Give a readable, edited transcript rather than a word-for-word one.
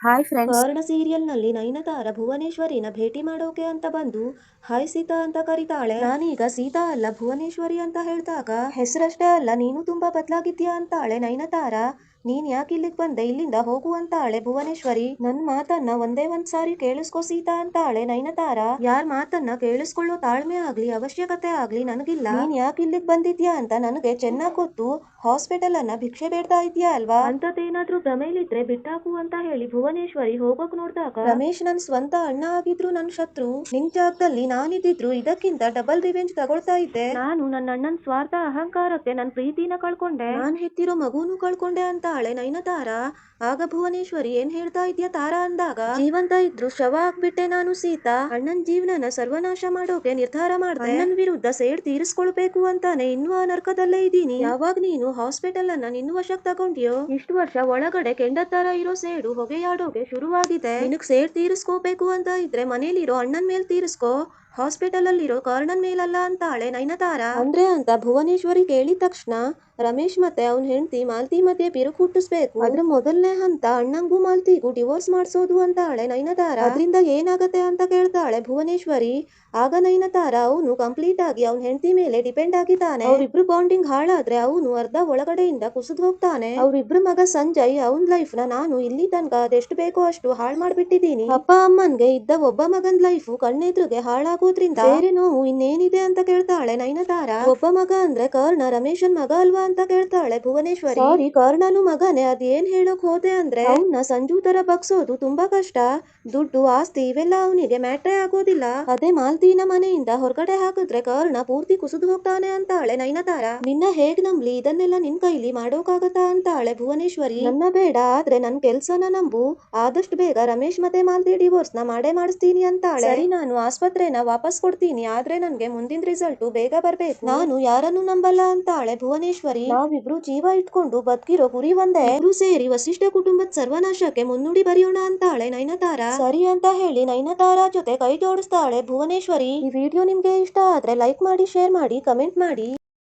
Hi friends. Karna ಸೀರಿಯಲ್ನಲ್ಲಿ ನಯನತಾರ ಭುವನೇಶ್ವರಿನ ಭೇಟಿ ಮಾಡೋಕೆ ಅಂತ ಬಂದು ಹಾಯ್ ಸೀತಾ ಅಂತ ಕರೀತಾಳೆ. ನಾನೀಗ ಸೀತಾ ಅಲ್ಲ ಭುವನೇಶ್ವರಿ ಅಂತ ಹೇಳ್ದಾಗ ಹೆಸರಷ್ಟೇ ಅಲ್ಲ ನೀನು ತುಂಬಾ ಬದಲಾಗಿದ್ಯಾ ಅಂತಾಳೆ ನಯನತಾರ. ನೀನ್ ಯಾಕೆ ಇಲ್ಲಿಗೆ ಬಂದೆ, ಇಲ್ಲಿಂದ ಹೋಗು ಅಂತಾಳೆ ಭುವನೇಶ್ವರಿ. ನನ್ ಮಾತನ್ನ ಒಂದೇ ಒಂದ್ಸಾರಿ ಕೇಳಿಸ್ಕೊ ಸೀತಾ ಅಂತಾಳೆ ನಯನತಾರ. ಯಾರ್ ಮಾತನ್ನ ಕೇಳಿಸ್ಕೊಳ್ಳೋ ತಾಳ್ಮೆ ಆಗ್ಲಿ ಅವಶ್ಯಕತೆ ಆಗ್ಲಿ ನನಗಿಲ್ಲ. ನೀನ್ ಯಾಕೆ ಇಲ್ಲಿಗೆ ಬಂದಿದ್ಯಾ ಅಂತ ನನಗೆ ಚೆನ್ನಾಗ್ ಗೊತ್ತು. ಹಾಸ್ಪಿಟಲ್ ಅನ್ನ ಭಿಕ್ಷೆ ಬೇಡ್ತಾ ಇದ್ಯಾ ಅಲ್ವಾ, ಅಂತದೇನಾದ್ರೂ ಭ್ರಮೇಲಿದ್ರೆ ಬಿಟ್ಟಾಕು ಅಂತ ಹೇಳಿ ಭುವನೇಶ್ವರಿ ಹೋಗೋಕ್ ನೋಡ್ದಾಗ ರಮೇಶ್ ನನ್ ಸ್ವಂತ ಅಣ್ಣ ಆಗಿದ್ರು ನನ್ ಶತ್ರು. ನಿನ್ ಜಾಗದಲ್ಲಿ ನಾನಿದ್ದಿದ್ರು ಇದಕ್ಕಿಂತ ಡಬಲ್ ರಿವೆಂಜ್ ತಗೊಳ್ತಾ ಇದ್ದೆ. ನಾನು ನನ್ನ ಅಣ್ಣನ್ ಸ್ವಾರ್ಥ ಅಹಂಕಾರಕ್ಕೆ ನನ್ ಪ್ರೀತಿನ ಕಳ್ಕೊಂಡೆ, ನಾನ್ ಹೆತ್ತಿರೋ ಮಗುನು ಕಳ್ಕೊಂಡೆ ಅಂತಾಳೆ ನಯನತಾರ. ಆಗ ಭುವನೇಶ್ವರಿ ಏನ್ ಹೇಳ್ತಾ ಇದ್ಯಾ ತಾರಾ ಅಂದಾಗ, ಜೀವಂತ ಇದ್ರು ಶವ ಆಗ್ಬಿಟ್ಟೆ ನಾನು ಸೀತಾ. ಅಣ್ಣನ್ ಜೀವನನ ಸರ್ವನಾಶ ಮಾಡೋಕೆ ನಿರ್ಧಾರ ಮಾಡ್ದೆ. ಅಣ್ಣನ್ ವಿರುದ್ಧ ಸೇಡ್ ತೀರಿಸ್ಕೊಳ್ಬೇಕು ಅಂತಾನೆ ಇನ್ನೂ ಆ ನರ್ಕದಲ್ಲೇ ಇದ್ದೀನಿ. ಯಾವಾಗ ನೀನು ಹಾಸ್ಪಿಟಲ್ ಅನ್ನ ನಿನ್ನ ವಶಕ್ ತಗೊಂಡ್ಯೋ ಇಷ್ಟು ವರ್ಷ ಒಳಗಡೆ ಕೆಂಡದ ತರ ಇರೋ ಸೇಡು ಹೊಗೆಯಾಡೋಕೆ ಶುರುವಾಗಿದೆ. ನಿನಗ್ ಸೇಡ್ ತೀರಿಸ್ಕೋಬೇಕು ಅಂತ ಇದ್ರೆ ಮನೇಲಿರೋ ಅಣ್ಣನ್ ಮೇಲ್ ತೀರಿಸ್ಕೋ, ಹಾಸ್ಪಿಟಲ್ ಅಲ್ಲಿರೋ ಕರ್ಣನ್ ಮೇಲಲ್ಲ ಅಂತಾಳೆ ನಯನತಾರ. ಅಂದ್ರೆ ಅಂತ ಭುವನೇಶ್ವರಿ ಕೇಳಿದ ತಕ್ಷಣ ರಮೇಶ್ ಮತ್ತೆ ಅವನ್ ಹೆಂಡತಿ ಮಾಲ್ತಿ ಮಧ್ಯೆ ಬಿರುಕು ಹುಟ್ಟಿಸ್ಬೇಕು. ಅದ್ರ ಮೊದಲನೇ ಹಂತ ಅಣ್ಣಂಗೂ ಮಾಲ್ತಿಗೂ ಡಿವೋರ್ಸ್ ಮಾಡ್ಸೋದು ಅಂತಾಳೆ ನಯನತಾರ. ಅದ್ರಿಂದ ಏನಾಗತ್ತೆ ಅಂತ ಕೇಳ್ತಾಳೆ ಭುವನೇಶ್ವರಿ. ಆಗ ನಯನತಾರ ಅವನು ಕಂಪ್ಲೀಟ್ ಆಗಿ ಅವನ್ ಹೆಂಡತಿ ಮೇಲೆ ಡಿಪೆಂಡ್ ಆಗಿದ್ದಾನೆ. ಅವ್ರಿಬ್ರು ಬಾಂಡಿಂಗ್ ಹಾಳಾದ್ರೆ ಅವನು ಅರ್ಧ ಒಳಗಡೆಯಿಂದ ಕುಸಿದ್ ಹೋಗ್ತಾನೆ. ಅವ್ರಿಬ್ರು ಮಗ ಸಂಜಯ್ ಅವನ್ ಲೈಫ್ ನ ನಾನು ಇಲ್ಲಿ ತನಕ ಅದೆಷ್ಟು ಬೇಕೋ ಅಷ್ಟು ಹಾಳ್ ಮಾಡ್ಬಿಟ್ಟಿದೀನಿ. ಅಪ್ಪ ಅಮ್ಮನ್ಗೆ ಇದ್ದ ಒಬ್ಬ ಮಗನ್ ಲೈಫ್ ಕಣ್ಣೆದ್ರಿಗೆ ಹಾಳಾಗೋದ್ರಿಂದ ಬೇರೆ ನೋವು ಇನ್ನೇನಿದೆ ಅಂತ ಕೇಳ್ತಾಳೆ ನಯನತಾರ. ಒಬ್ಬ ಮಗ ಅಂದ್ರೆ ಕರ್ಣ ರಮೇಶನ್ ಮಗ ಅಲ್ವಾ ಅಂತ ಕೇಳ್ತಾಳೆ ಭುವನೇಶ್ವರಿ. ಸಾರಿ, ಕರ್ಣನು ಮಗನೇ, ಅದೇನ್ ಹೇಳೋಕ್ ಹೋದೆ ಅಂದ್ರೆ ಅವನ್ನ ಸಂಜು ತರ ಬಗ್ಸೋದು ತುಂಬಾ ಕಷ್ಟ. ದುಡ್ಡು ಆಸ್ತಿ ಇವೆಲ್ಲ ಅವನಿಗೆ ಮ್ಯಾಟ್ರೇ ಆಗೋದಿಲ್ಲ. ಅದೇ ಮಾಲ್ತಿನ ಮನೆಯಿಂದ ಹೊರಗಡೆ ಹಾಕಿದ್ರೆ ಕರ್ಣ ಪೂರ್ತಿ ಕುಸಿದು ಹೋಗ್ತಾನೆ ಅಂತಾಳೆ ನಯನತಾರ. ನಿನ್ನ ಹೇಗ್ ನಂಬ್ಲಿ, ಇದನ್ನೆಲ್ಲ ನಿನ್ ಕೈಲಿ ಮಾಡೋಕಾಗತ್ತಾ ಅಂತಾಳೆ ಭುವನೇಶ್ವರಿ. ನನ್ನ ಬೇಡ, ಆದ್ರೆ ನನ್ ಕೆಲ್ಸನ ನಂಬು. ಆದಷ್ಟು ಬೇಗ ರಮೇಶ್ ಮತ್ತೆ ಮಾಲ್ತಿ ಡಿವೋರ್ಸ್ ನ ಮಾಡೇ ಮಾಡಿಸ್ತೀನಿ ಅಂತಾಳೆ. ಸರಿ, ನಾನು ಆಸ್ಪತ್ರೆನ ವಾಪಸ್ ಕೊಡ್ತೀನಿ, ಆದ್ರೆ ನನ್ಗೆ ಮುಂದಿನ ರಿಸಲ್ಟ್ ಬೇಗ ಬರ್ಬೇಕು. ನಾನು ಯಾರನ್ನು ನಂಬಲ್ಲ ಅಂತಾಳೆ ಭುವನೇಶ್ವರಿ. ನಾವಿಬ್ರು ಜೀವ ಇಟ್ಕೊಂಡು ಬದುಕಿರೋ ಗುರಿ ಒಂದೇ, ಇಬ್ರು ಸೇರಿ ವಸಿಷ್ಠ ಕುಟುಂಬದ ಸರ್ವನಾಶಕ್ಕೆ ಮುನ್ನುಡಿ ಬರೆಯೋಣ ಅಂತಾಳೆ ನಯನತಾರ. ಸರಿ ಅಂತ ಹೇಳಿ ನಯನತಾರ ಜೊತೆ ಕೈ ಜೋಡಿಸ್ತಾಳೆ ಭುವನೇಶ್ವರಿ. ಈ ವಿಡಿಯೋ ನಿಮ್ಗೆ ಇಷ್ಟ ಆದ್ರೆ ಲೈಕ್ ಮಾಡಿ, ಶೇರ್ ಮಾಡಿ, ಕಮೆಂಟ್ ಮಾಡಿ.